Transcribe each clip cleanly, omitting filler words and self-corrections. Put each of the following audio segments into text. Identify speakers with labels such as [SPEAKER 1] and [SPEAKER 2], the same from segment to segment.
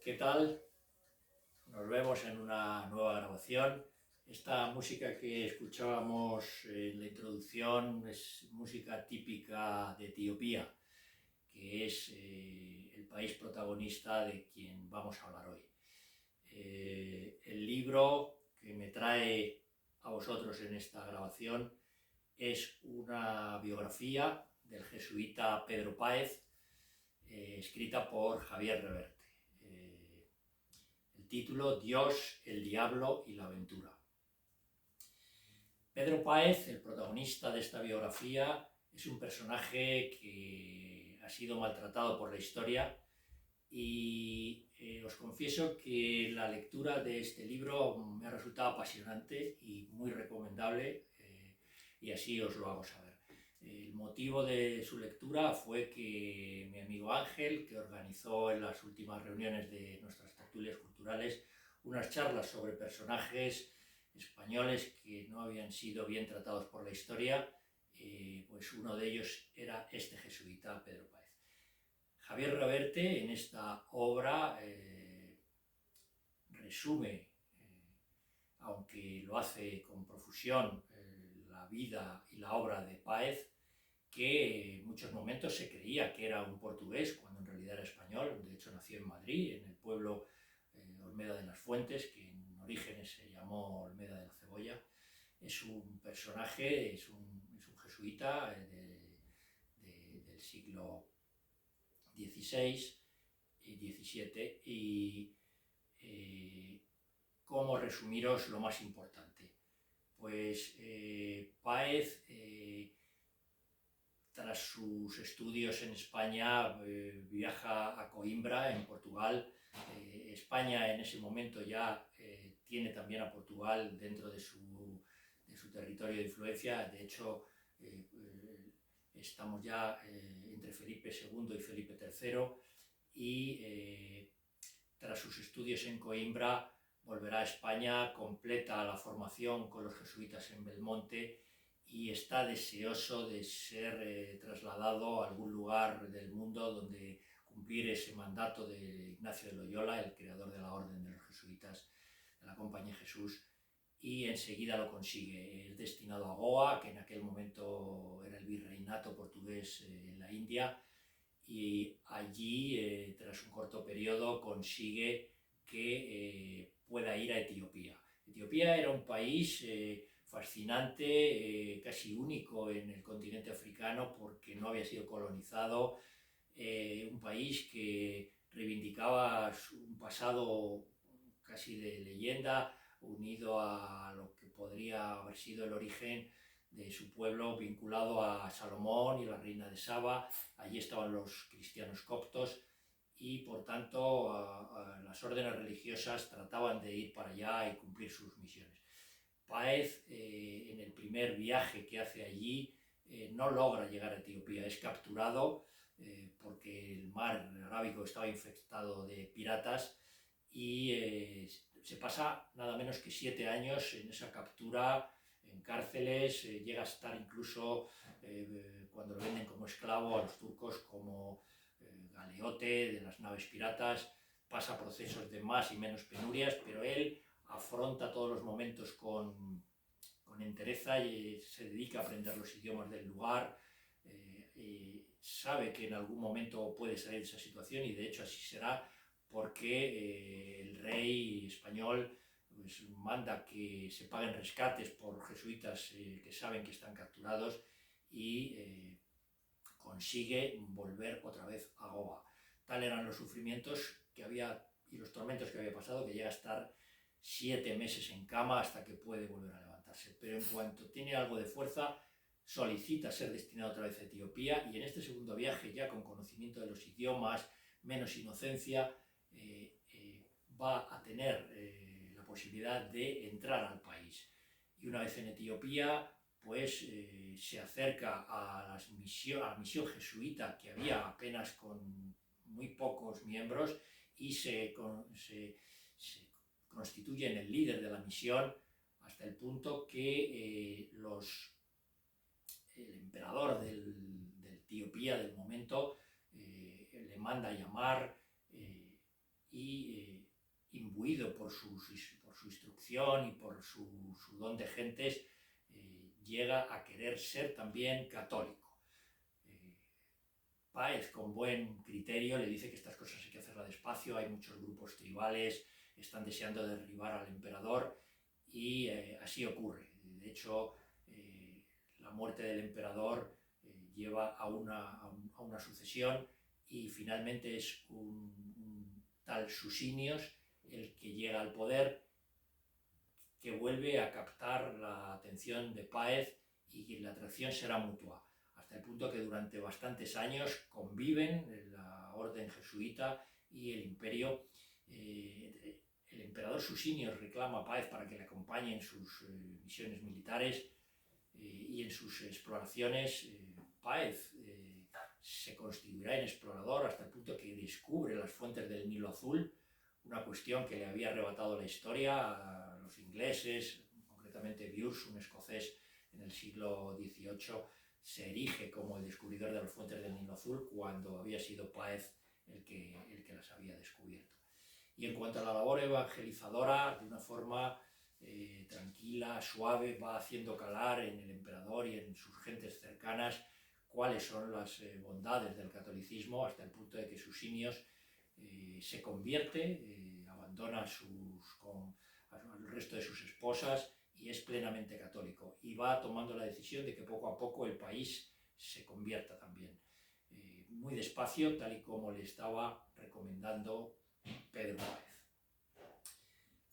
[SPEAKER 1] ¿Qué tal? Nos vemos en una nueva grabación. Esta música que escuchábamos en la introducción es música típica de Etiopía, que es el país protagonista de quien vamos a hablar hoy. El libro que me trae a vosotros en esta grabación es una biografía del jesuita Pedro Páez, escrita por Javier Reverte. El título: Dios, el diablo y la aventura. Pedro Páez, el protagonista de esta biografía, es un personaje que ha sido maltratado por la historia y os confieso que la lectura de este libro me ha resultado apasionante y muy recomendable, y así os lo hago saber. El motivo de su lectura fue que mi amigo Ángel, que organizó en las últimas reuniones de nuestras tertulias culturales unas charlas sobre personajes españoles que no habían sido bien tratados por la historia, pues uno de ellos era este jesuita, Pedro Páez. Javier Reverte en esta obra resume, aunque lo hace con profusión, la vida y la obra de Páez, que en muchos momentos se creía que era un portugués cuando en realidad era español. De hecho nació en Madrid, en el pueblo Olmeda de las Fuentes, que en orígenes se llamó Olmeda de la Cebolla. Es un personaje, es un jesuita del siglo XVI y XVII, y ¿cómo resumiros lo más importante? Pues Páez, tras sus estudios en España, viaja a Coimbra, en Portugal. España en ese momento ya tiene también a Portugal dentro de su territorio de influencia. De hecho, estamos ya entre Felipe II y Felipe III, y tras sus estudios en Coimbra volverá a España, completa la formación con los jesuitas en Belmonte y está deseoso de ser trasladado a algún lugar del mundo donde cumplir ese mandato de Ignacio de Loyola, el creador de la Orden de los Jesuitas de la Compañía de Jesús, y enseguida lo consigue. Es destinado a Goa, que en aquel momento era el virreinato portugués en la India, y allí, tras un corto periodo, consigue que pueda ir a Etiopía. Etiopía era un país fascinante, casi único en el continente africano porque no había sido colonizado, un país que reivindicaba un pasado casi de leyenda, unido a lo que podría haber sido el origen de su pueblo, vinculado a Salomón y la reina de Saba. Allí estaban los cristianos coptos y por tanto las órdenes religiosas trataban de ir para allá y cumplir sus misiones. Páez, en el primer viaje que hace allí, no logra llegar a Etiopía, es capturado porque el mar Arábigo estaba infectado de piratas, y se pasa nada menos que 7 años en esa captura, en cárceles. Llega a estar incluso, cuando lo venden como esclavo a los turcos, como galeote de las naves piratas. Pasa procesos de más y menos penurias, pero él afronta todos los momentos con entereza y se dedica a aprender los idiomas del lugar. Sabe que en algún momento puede salir de esa situación, y de hecho así será, porque el rey español pues manda que se paguen rescates por jesuitas que saben que están capturados, y consigue volver otra vez a Goa. Tal eran los sufrimientos que había y los tormentos que había pasado, que llega a estar 7 meses en cama hasta que puede volver a levantarse. Pero en cuanto tiene algo de fuerza, solicita ser destinado otra vez a Etiopía, y en este segundo viaje, ya con conocimiento de los idiomas, menos inocencia, va a tener la posibilidad de entrar al país. Y una vez en Etiopía, pues se acerca a la misión jesuita, que había apenas con muy pocos miembros, y se constituye en el líder de la misión, hasta el punto que el emperador de Etiopía del momento le manda a llamar, y imbuido por su instrucción y por su don de gentes, llega a querer ser también católico. Páez, con buen criterio, le dice que estas cosas hay que hacerlas despacio, hay muchos grupos tribales, están deseando derribar al emperador, y así ocurre. De hecho, la muerte del emperador lleva a una sucesión, y finalmente es un tal Susinios el que llega al poder, que vuelve a captar la atención de Páez, y la atracción será mutua, hasta el punto que durante bastantes años conviven la orden jesuita y el imperio. El emperador Susinios reclama a Páez para que le acompañe en sus misiones militares y en sus exploraciones. Páez se constituirá en explorador hasta el punto que descubre las fuentes del Nilo Azul, una cuestión que le había arrebatado la historia a los ingleses, concretamente Bures, un escocés en el siglo XVIII, se erige como el descubridor de las fuentes del Nilo Azul, cuando había sido Páez el que las había descubierto. Y en cuanto a la labor evangelizadora, de una forma tranquila, suave, va haciendo calar en el emperador y en sus gentes cercanas cuáles son las bondades del catolicismo, hasta el punto de que Susinios se convierte, abandona al resto de sus esposas y es plenamente católico, y va tomando la decisión de que poco a poco el país se convierta también, muy despacio, tal y como le estaba recomendando Pedro Páez.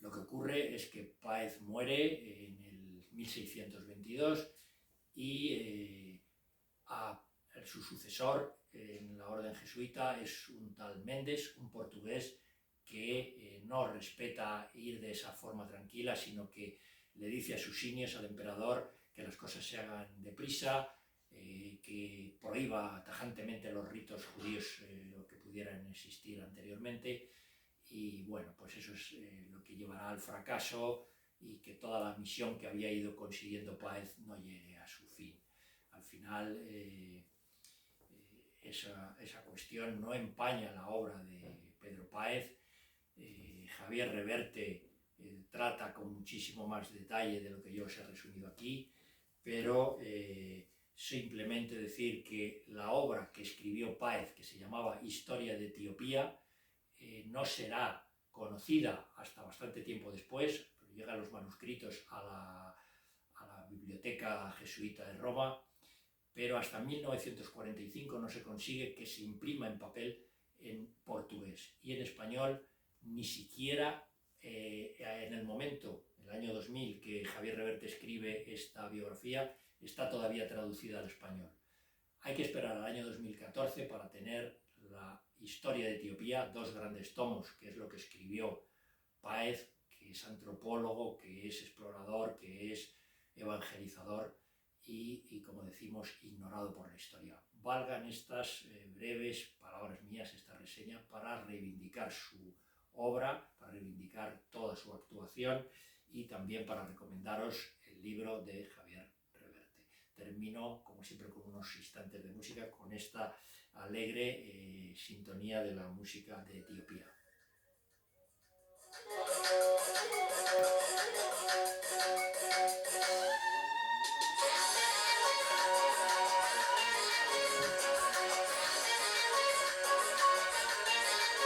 [SPEAKER 1] Lo que ocurre es que Páez muere en el 1622 y su sucesor en la orden jesuita es un tal Méndez, un portugués que no respeta ir de esa forma tranquila, sino que le dice a Susinios, al emperador, que las cosas se hagan deprisa, que prohíba tajantemente los ritos judíos que pudieran existir anteriormente. Y bueno, pues eso es lo que llevará al fracaso, y que toda la misión que había ido consiguiendo Páez no llegue a su fin. Al final, esa cuestión no empaña la obra de Pedro Páez. Javier Reverte trata con muchísimo más detalle de lo que yo os he resumido aquí, pero simplemente decir que la obra que escribió Páez, que se llamaba Historia de Etiopía, no será conocida hasta bastante tiempo después. Llegan los manuscritos a la Biblioteca Jesuita de Roma, pero hasta 1945 no se consigue que se imprima en papel en portugués, y en español ni siquiera en el momento, en el año 2000, que Javier Reverte escribe esta biografía, está todavía traducida al español. Hay que esperar al año 2014 para tener la Historia de Etiopía, dos grandes tomos, que es lo que escribió Páez, que es antropólogo, que es explorador, que es evangelizador y como decimos, ignorado por la historia. Valgan estas breves palabras mías, esta reseña, para reivindicar su obra, para reivindicar toda su actuación, y también para recomendaros el libro de Javier Reverte. Termino, como siempre, con unos instantes de música, con esta alegre sintonía de la música de Etiopía.